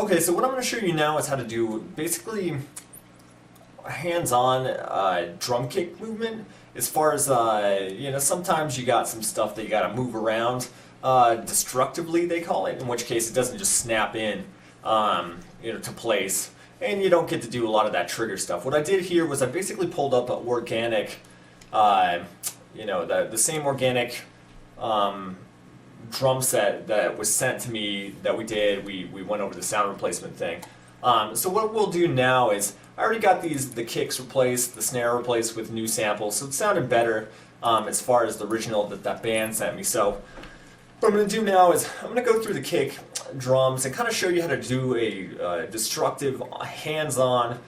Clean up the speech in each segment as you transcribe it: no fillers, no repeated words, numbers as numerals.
Okay, so what I'm going to show you now is how to do basically hands-on drum kick movement. As far as, sometimes you got some stuff that you got to move around destructively, they call it, in which case it doesn't just snap in, to place. And you don't get to do a lot of that trigger stuff. What I did here was I basically pulled up an organic, the same organic drum set that was sent to me that we did. We went over the sound replacement thing. So what we'll do now is, I already got the kicks replaced, the snare replaced with new samples, so it sounded better as far as the original that band sent me. So what I'm going to do now is I'm going to go through the kick drums and kind of show you how to do a destructive, hands-on,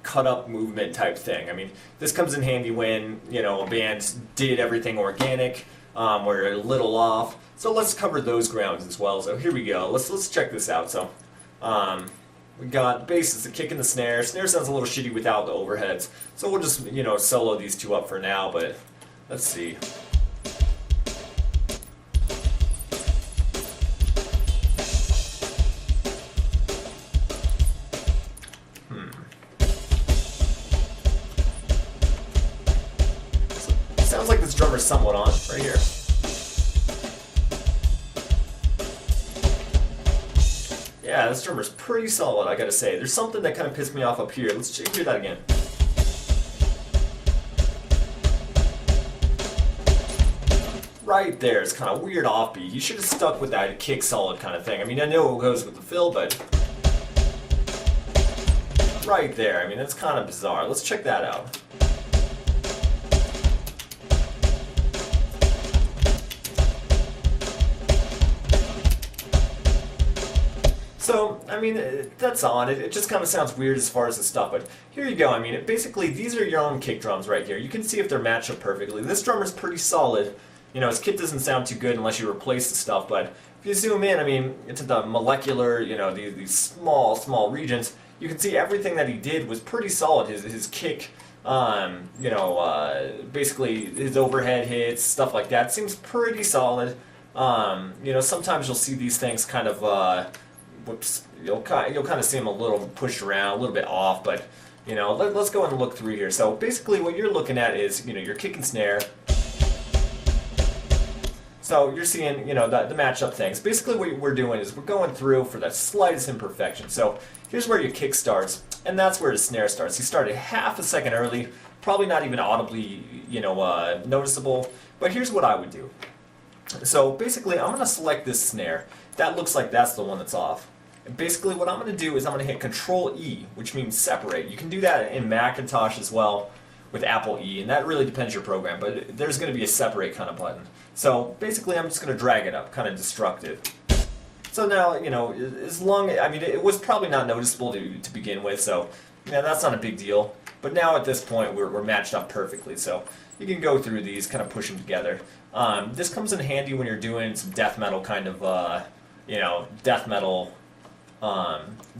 cut-up movement type thing. I mean, this comes in handy when, a band did everything organic, we're a little off. So let's cover those grounds as well. So here we go. Let's check this out. So we got the bass is the kick and the snare. Snare sounds a little shitty without the overheads. So we'll just, solo these two up for now, but let's see. Sounds like this drummer's somewhat on right here. Yeah, this drummer's pretty solid, I gotta say. There's something that kind of pissed me off up here. Let's hear that again. Right there, it's kind of weird offbeat. You should have stuck with that kick solid kind of thing. I mean, I know it goes with the fill, but right there, I mean, that's kind of bizarre. Let's check that out. So, I mean, that's on. It just kind of sounds weird as far as the stuff, but here you go. I mean, basically, these are your own kick drums right here. You can see if they're matched up perfectly. This drummer's pretty solid. His kit doesn't sound too good unless you replace the stuff, but if you zoom in, I mean, into the molecular, these small regions, you can see everything that he did was pretty solid. His kick, basically his overhead hits, stuff like that, seems pretty solid. Sometimes you'll see these things kind of, you'll kind of see them a little pushed around, a little bit off, but let's go and look through here. So basically what you're looking at is your kick and snare. So you're seeing the match-up things. Basically what we're doing is we're going through for that slightest imperfection. So here's where your kick starts, and that's where the snare starts. He started half a second early, probably not even audibly noticeable, but here's what I would do. So basically I'm going to select this snare. That looks like that's the one that's off. And basically what I'm going to do is I'm going to hit Control E, which means separate. You can do that in Macintosh as well with Apple E, and that really depends your program, but there's going to be a separate kind of button. So basically I'm just going to drag it up, kind of destructive. So now, it was probably not noticeable to begin with, so that's not a big deal. But now at this point we're matched up perfectly, so you can go through these, kind of push them together. This comes in handy when you're doing some death metal kind of, death metal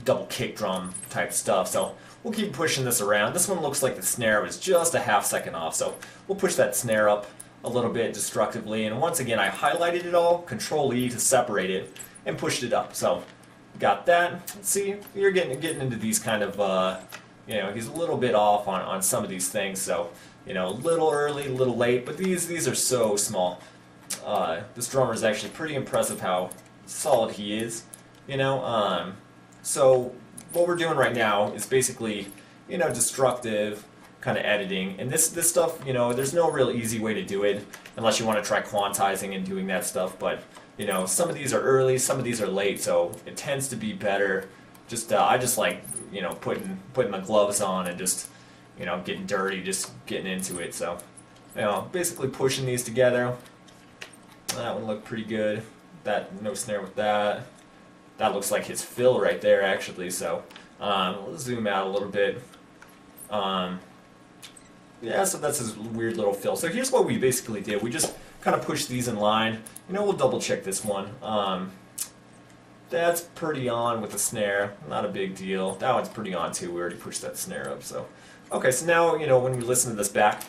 double kick drum type stuff. So we'll keep pushing this around. This one looks like the snare was just a half second off, so we'll push that snare up a little bit destructively. And once again, I highlighted it all, Control E to separate it, and pushed it up. So got that. Let's see, you're getting into these kind of, he's a little bit off on some of these things. So a little early, a little late, but these are so small. This drummer is actually pretty impressive how solid he is. So what we're doing right now is basically, destructive kind of editing. And this stuff, there's no real easy way to do it unless you want to try quantizing and doing that stuff. But, some of these are early, some of these are late, so it tends to be better. I just like, putting my gloves on and just, getting dirty, just getting into it. So, basically pushing these together. That one looked pretty good. That no snare with that. That looks like his fill right there, actually. So let's zoom out a little bit. Yeah, so that's his weird little fill. So here's what we basically did. We just kind of pushed these in line. We'll double check this one. That's pretty on with the snare. Not a big deal. That one's pretty on too. We already pushed that snare up. So okay, so now when we listen to this back,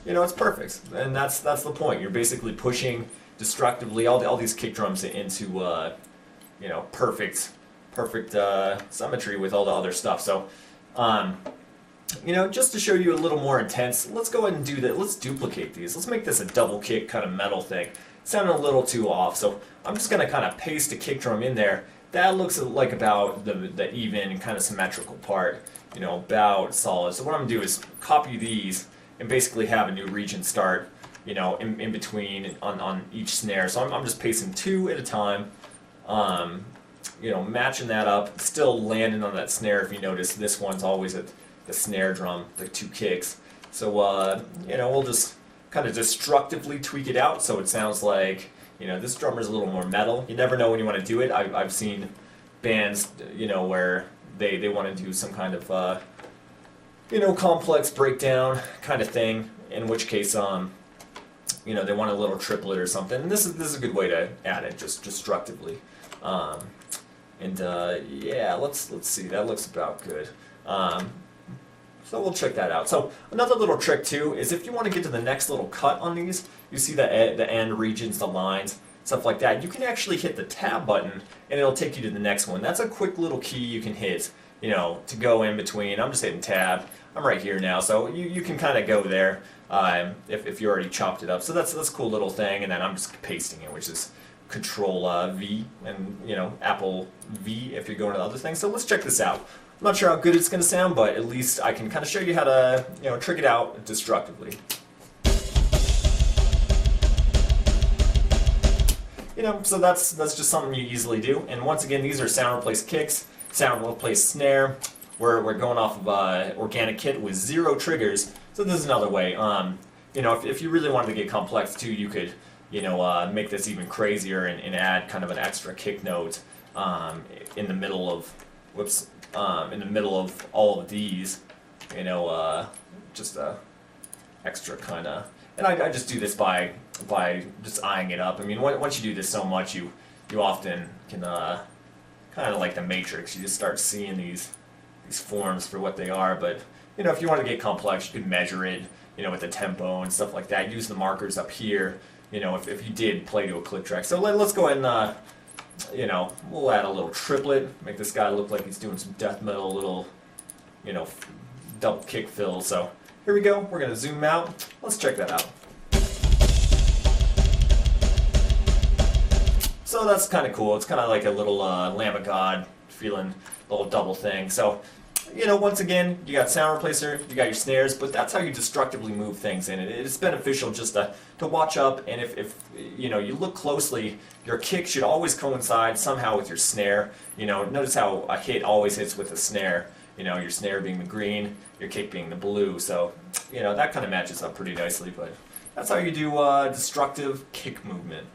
it's perfect, and that's the point. You're basically pushing destructively all these kick drums into you know, perfect symmetry with all the other stuff. So you know, just to show you a little more intense, let's go ahead and do that. Let's duplicate these. Let's make this a double kick kind of metal thing. It sounded a little too off, so I'm just gonna kind of paste a kick drum in there. That looks like about the even kind of symmetrical part, you know, about solid. So what I'm gonna do is copy these and basically have a new region start, you know, in between on each snare. So I'm just pasting 2 at a time, you know, matching that up, still landing on that snare. If you notice, this one's always at the snare drum, the 2 kicks. So you know, we'll just kind of destructively tweak it out so it sounds like, you know, this drummer's a little more metal. You never know when you want to do it. I've seen bands, you know, where they want to do some kind of you know, complex breakdown kind of thing, in which case you know, they want a little triplet or something. And this is a good way to add it, just destructively. Yeah, let's see, that looks about good. So we'll check that out. So another little trick too is if you want to get to the next little cut on these, you see the end regions, the lines, stuff like that, you can actually hit the tab button and it'll take you to the next one. That's a quick little key you can hit, you know, to go in between. I'm just hitting tab. I'm right here now, so you can kind of go there if you already chopped it up. So that's a cool little thing, and then I'm just pasting it, which is Control V, and you know, Apple V if you're going to other things. So let's check this out. I'm not sure how good it's going to sound, but at least I can kind of show you how to, you know, trick it out destructively. You know, so that's just something you easily do. And once again, these are sound replace kicks, sound replace snare. We're going off of organic kit with 0 triggers. So this is another way. You know, if you really wanted to get complex too, you could, you know, make this even crazier and add kind of an extra kick note in the middle of, in the middle of all of these, you know, just a extra kind of, and I just do this by just eyeing it up. I mean, once you do this so much, you often can kind of like the Matrix. You just start seeing these forms for what they are. But you know, if you want to get complex, you could measure it, you know, with the tempo and stuff like that. Use the markers up here, you know, if you did play to a click track. So let's go ahead and you know, we'll add a little triplet, make this guy look like he's doing some death metal, little, you know, double kick fill. So here we go. We're gonna zoom out. Let's check that out. So that's kind of cool. It's kind of like a little Lamb of God feeling, little double thing. So, you know, once again, you got sound replacer, you got your snares, but that's how you destructively move things in. It's beneficial just to watch up, and if you know, you look closely, your kick should always coincide somehow with your snare. You know, notice how a hit always hits with a snare. You know, your snare being the green, your kick being the blue. So, you know, that kind of matches up pretty nicely, but that's how you do destructive kick movement.